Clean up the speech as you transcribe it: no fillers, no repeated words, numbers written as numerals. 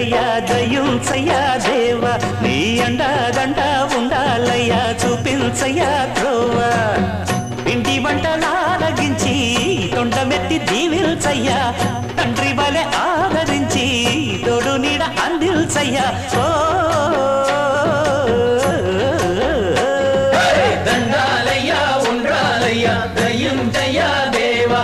దయా దయుంచయ్యా దేవా నీ అండదండ ఉండాలయ్యా చూపించయ్యా త్రోవా ఇంటి వంటలారగించి తొండమెత్తి దీవిల్చయ్యా తండ్రి వలె ఆదరించి తోడు నీడ అందిల్చయ్యా ఓ దండాలయ్యా ఉండ్రాలయ్యా దయ్యం జయా దేవా